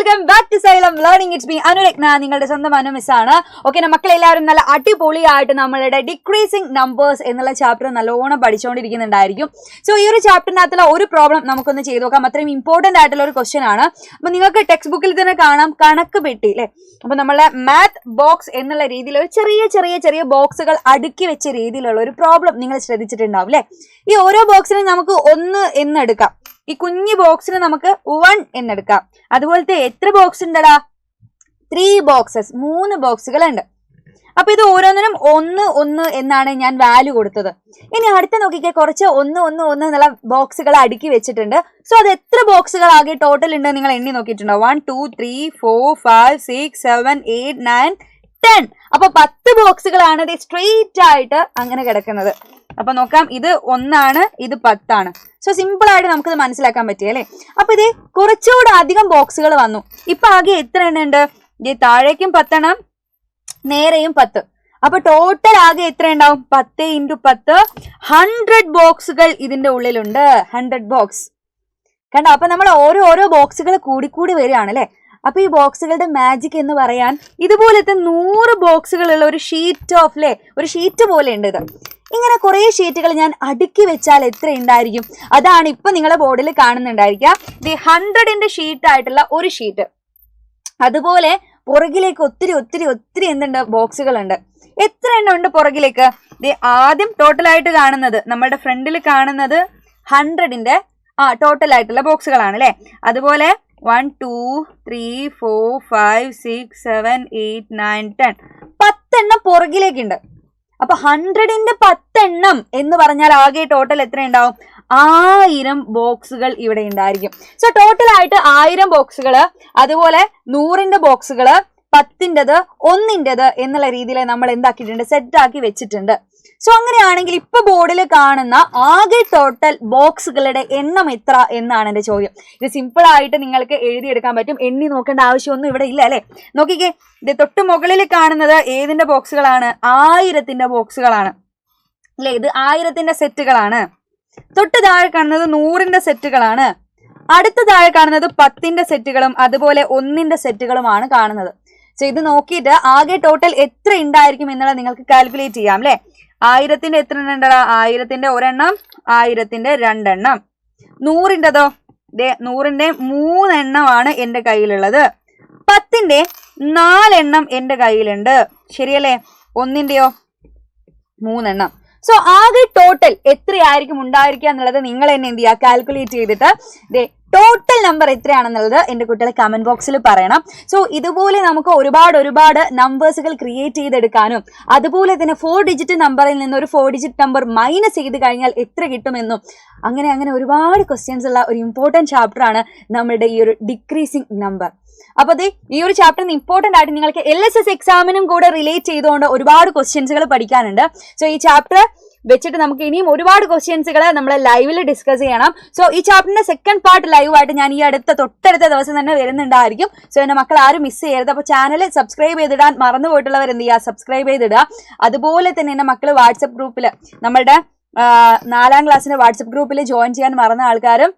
Welcome back to Xylem learning. It's me Anuratna, നിങ്ങളുടെ സ്വന്തം Anu miss ആണ്. ഓക്കെ, മക്കളെല്ലാവരും നല്ല അടിപൊളിയായിട്ട് നമ്മളുടെ ഡിക്രീസിംഗ് നമ്പേഴ്സ് എന്നുള്ള ചാപ്റ്റർ നല്ലോണം പഠിച്ചുകൊണ്ടിരിക്കുന്നുണ്ടായിരിക്കും. സോ ഈ ഒരു ചാപ്റ്ററിനകത്തുള്ള ഒരു പ്രോബ്ലം നമുക്കൊന്ന് ചെയ്ത് നോക്കാം. അത്രയും ഇമ്പോർട്ടന്റ് ആയിട്ടുള്ള ഒരു ക്വസ്റ്റ്യൻ ആണ്. അപ്പൊ നിങ്ങൾക്ക് ടെക്സ്റ്റ് ബുക്കിൽ തന്നെ കാണാം കണക്ക് പെട്ടി അല്ലെ. അപ്പൊ നമ്മളെ മാത്ത് ബോക്സ് എന്നുള്ള രീതിയിൽ ഒരു ചെറിയ ബോക്സുകൾ അടുക്കി വെച്ച രീതിയിലുള്ള ഒരു പ്രോബ്ലം നിങ്ങൾ ശ്രദ്ധിച്ചിട്ടുണ്ടാവും അല്ലെ. ഈ ഓരോ ബോക്സിനും നമുക്ക് 1 എന്നെടുക്കാം. ഈ കുഞ്ഞു ബോക്സിന് നമുക്ക് 1 എന്നെടുക്കാം. അതുപോലത്തെ എത്ര ബോക്സ് ഉണ്ടടാ? 3 ബോക്സസ്, 3 ബോക്സുകൾ ഉണ്ട്. അപ്പൊ ഇത് ഓരോന്നിനും 1 എന്നാണ് ഞാൻ വാല്യൂ കൊടുത്തത്. ഇനി അടുത്ത നോക്കിക്കേ, കുറച്ച് 1 എന്നുള്ള ബോക്സുകൾ അടുക്കി വെച്ചിട്ടുണ്ട്. സോ അത് എത്ര ബോക്സുകൾ ആകെ ടോട്ടൽ ഉണ്ട് നിങ്ങൾ എണ്ണി നോക്കിയിട്ടുണ്ടോ? 1 2 3 4 5 6 7 8 9 10. അപ്പൊ 10 ബോക്സുകളാണ് ഇത് സ്ട്രെയിറ്റ് ആയിട്ട് അങ്ങനെ കിടക്കുന്നത്. അപ്പൊ നോക്കാം, ഇത് 1 ആണ്, ഇത് 10 ആണ്. സോ സിമ്പിൾ ആയിട്ട് നമുക്കിത് മനസ്സിലാക്കാൻ പറ്റിയല്ലേ. അപ്പൊ ഇത് കുറച്ചുകൂടെ അധികം ബോക്സുകൾ വന്നു. ഇപ്പൊ ആകെ എത്ര എണ്ണം ഉണ്ട്? ഇത് താഴേക്കും 10 എണ്ണം, നേരെയും 10. അപ്പൊ ടോട്ടൽ ആകെ എത്ര ഉണ്ടാവും? 10 × 10 100 ബോക്സുകൾ ഇതിന്റെ ഉള്ളിലുണ്ട്. 100 ബോക്സ് കണ്ടോ? അപ്പൊ നമ്മൾ ഓരോ ബോക്സുകൾ കൂടി വരികയാണ് അല്ലെ. അപ്പൊ ഈ ബോക്സുകളുടെ മാജിക് എന്ന് പറയാൻ ഇതുപോലത്തെ 100 ബോക്സുകളുള്ള ഒരു ഷീറ്റ് ഓഫ് അല്ലെ, ഒരു ഷീറ്റ് പോലെ ഉണ്ട് ഇത്. ഇങ്ങനെ കുറെ ഷീറ്റുകൾ ഞാൻ അടുക്കി വെച്ചാൽ എത്ര ഉണ്ടായിരിക്കും? അതാണ് ഇപ്പൊ നിങ്ങളെ ബോർഡിൽ കാണുന്നുണ്ടായിരിക്കുക. ഇത് 100ന്റെ ഷീറ്റ് ആയിട്ടുള്ള ഒരു ഷീറ്റ്. അതുപോലെ പുറകിലേക്ക് ഒത്തിരി എന്തുണ്ട്? ബോക്സുകൾ ഉണ്ട്. എത്ര എണ്ണം ഉണ്ട് പുറകിലേക്ക്? ആദ്യം ടോട്ടൽ ആയിട്ട് കാണുന്നത്, നമ്മുടെ ഫ്രണ്ടിൽ കാണുന്നത് 100ന്റെ ടോട്ടൽ ആയിട്ടുള്ള ബോക്സുകളാണ് അല്ലെ. അതുപോലെ 1 2 3 4 5 6 7 8 9 10 10 എണ്ണം പുറകിലേക്കുണ്ട്. അപ്പൊ 100ന്റെ 10 എണ്ണം എന്ന് പറഞ്ഞാൽ ആകെ ടോട്ടൽ എത്ര ഉണ്ടാവും? 1000 ബോക്സുകൾ ഇവിടെ ഉണ്ടായിരിക്കും. സോ ടോട്ടൽ ആയിട്ട് 1000 ബോക്സുകള്, അതുപോലെ 100ന്റെ ബോക്സുകള്, 10ന്റേത്, 1ന്റേത് എന്നുള്ള രീതിയിൽ നമ്മൾ എന്താക്കിയിട്ടുണ്ട്? സെറ്റ് ആക്കി വെച്ചിട്ടുണ്ട്. സോ അങ്ങനെയാണെങ്കിൽ ഇപ്പൊ ബോർഡിൽ കാണുന്ന ആകെ ടോട്ടൽ ബോക്സുകളുടെ എണ്ണം എത്ര എന്നാണ് എന്റെ ചോദ്യം. ഇത് സിമ്പിൾ ആയിട്ട് നിങ്ങൾക്ക് എഴുതിയെടുക്കാൻ പറ്റും. എണ്ണി നോക്കേണ്ട ആവശ്യമൊന്നും ഇവിടെ ഇല്ല അല്ലെ. നോക്കിക്കേ, ഇത് തൊട്ട് മുകളിൽ കാണുന്നത് ഏതിന്റെ ബോക്സുകളാണ്? 1000ന്റെ ബോക്സുകളാണ് അല്ലെ. ഇത് 1000ന്റെ സെറ്റുകളാണ്. തൊട്ട് താഴെ കാണുന്നത് 100ന്റെ സെറ്റുകളാണ്. അടുത്ത താഴെ കാണുന്നത് 10ന്റെ സെറ്റുകളും അതുപോലെ 1ന്റെ സെറ്റുകളുമാണ് കാണുന്നത്. സോ ഇത് നോക്കിയിട്ട് ആകെ ടോട്ടൽ എത്ര ഉണ്ടായിരിക്കും എന്നുള്ളത് നിങ്ങൾക്ക് കാൽക്കുലേറ്റ് ചെയ്യാം അല്ലെ. 1000ന്റെ എത്ര എണ്ണം ഉണ്ടടാ? 1000ന്റെ ഒരെണ്ണം, 1000ന്റെ 2 എണ്ണം. 100ന്റെതോ? 100ന്റെ 3 എണ്ണമാണ് എന്റെ കയ്യിലുള്ളത്. 10ന്റെ 4 എണ്ണം എന്റെ കയ്യിലുണ്ട്. ശരിയല്ലേ? 1ന്റെയോ? 3 എണ്ണം. സോ ആകെ ടോട്ടൽ എത്രയായിരിക്കും ഉണ്ടായിരിക്കുക എന്നുള്ളത് നിങ്ങൾ തന്നെ എന്ത് ചെയ്യുക? കാൽക്കുലേറ്റ് ചെയ്തിട്ട് ടോട്ടൽ നമ്പർ എത്രയാണെന്നുള്ളത് എന്റെ കുട്ടികളെ കമന്റ് ബോക്സിൽ പറയണം. സോ ഇതുപോലെ നമുക്ക് ഒരുപാട് നമ്പേഴ്സുകൾ ക്രിയേറ്റ് ചെയ്തെടുക്കാനും അതുപോലെ തന്നെ 4 ഡിജിറ്റ് നമ്പറിൽ നിന്ന് ഒരു 4 ഡിജിറ്റ് നമ്പർ മൈനസ് ചെയ്ത് കഴിഞ്ഞാൽ എത്ര കിട്ടുമെന്നും അങ്ങനെ ഒരുപാട് ക്വസ്റ്റ്യൻസ് ഉള്ള ഒരു ഇമ്പോർട്ടന്റ് ചാപ്റ്റർ ആണ് നമ്മുടെ ഈ ഒരു ഡിക്രീസിംഗ് നമ്പർ. അപ്പൊ ഈ ഒരു ചാപ്റ്ററിന് ഇമ്പോർട്ടന്റ് ആയിട്ട് നിങ്ങൾക്ക് LSS എക്സാമിനും കൂടെ റിലേറ്റ് ചെയ്തുകൊണ്ട് ഒരുപാട് ക്വസ്റ്റ്യൻസുകൾ പഠിക്കാനുണ്ട്. സോ ഈ ചാപ്റ്റർ വെച്ചിട്ട് നമുക്ക് ഇനിയും ഒരുപാട് ക്വസ്റ്റ്യൻസുകൾ നമ്മൾ ലൈവിൽ ഡിസ്കസ് ചെയ്യണം. സോ ഈ ചാപ്റ്ററിന്റെ സെക്കൻഡ് പാർട്ട് ലൈവായിട്ട് ഞാൻ ഈ തൊട്ടടുത്ത ദിവസം തന്നെ വരുന്നുണ്ടായിരിക്കും. സോ എന്റെ മക്കൾ ആരും മിസ് ചെയ്യരുത്. അപ്പൊ ചാനൽ സബ്സ്ക്രൈബ് ചെയ്തിടാൻ മറന്നു പോയിട്ടുള്ളവർ എന്ത് ചെയ്യുക? സബ്സ്ക്രൈബ് ചെയ്തിടുക. അതുപോലെ തന്നെ എന്റെ മക്കൾ വാട്സപ്പ് ഗ്രൂപ്പിൽ, നമ്മളുടെ 4ാം ക്ലാസ്സിന്റെ വാട്സപ്പ് ഗ്രൂപ്പിൽ ജോയിൻ ചെയ്യാൻ മറന്ന ആൾക്കാരും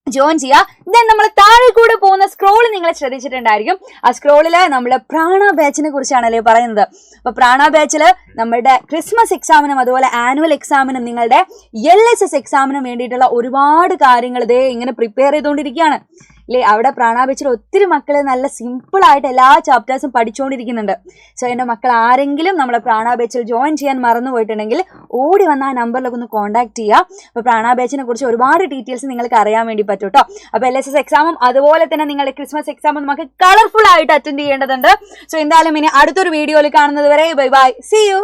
ജോയിൻ ചെയ്യുക. ദെൻ നമ്മൾ താഴെ കൂടെ പോകുന്ന സ്ക്രോൾ നിങ്ങൾ ശ്രദ്ധിച്ചിട്ടുണ്ടായിരിക്കും. ആ സ്ക്രോളില് നമ്മള് പ്രാണ ബാച്ചിനെ കുറിച്ചാണല്ലേ പറയുന്നത്. അപ്പൊ പ്രാണ ബാച്ചില് നമ്മുടെ ക്രിസ്മസ് എക്സാമിനും അതുപോലെ ആനുവൽ എക്സാമിനും നിങ്ങളുടെ LSS എക്സാമിനും വേണ്ടിയിട്ടുള്ള ഒരുപാട് കാര്യങ്ങൾ ഇങ്ങനെ പ്രിപ്പയർ ചെയ്തുകൊണ്ടിരിക്കുകയാണ് അല്ലേ. അവിടെ പ്രാണ ബാച്ചിൽ ഒത്തിരി മക്കള് നല്ല സിമ്പിൾ ആയിട്ട് എല്ലാ ചാപ്റ്റേഴ്സും പഠിച്ചുകൊണ്ടിരിക്കുന്നുണ്ട്. സോ എന്റെ മക്കൾ ആരെങ്കിലും നമ്മളെ പ്രാണ ബാച്ചിൽ ജോയിൻ ചെയ്യാൻ മറന്നു പോയിട്ടുണ്ടെങ്കിൽ ഓടി വന്ന ആ നമ്പറിലൊക്കെ ഒന്ന് കോൺടാക്ട് ചെയ്യുക. അപ്പൊ പ്രാണ ബാച്ചിനെ കുറിച്ച് ഒരുപാട് ഡീറ്റെയിൽസ് നിങ്ങൾക്ക് അറിയാൻ വേണ്ടി പറ്റും കേട്ടോ. അപ്പൊ LSS എക്സാമും അതുപോലെ തന്നെ നിങ്ങളുടെ ക്രിസ്മസ് എക്സാമും നമുക്ക് കളർഫുൾ ആയിട്ട് അറ്റൻഡ് ചെയ്യേണ്ടതുണ്ട്. സോ എന്തായാലും ഇനി അടുത്തൊരു വീഡിയോയിൽ കാണുന്നത് വരെ ബൈ ബൈ, സീ യു.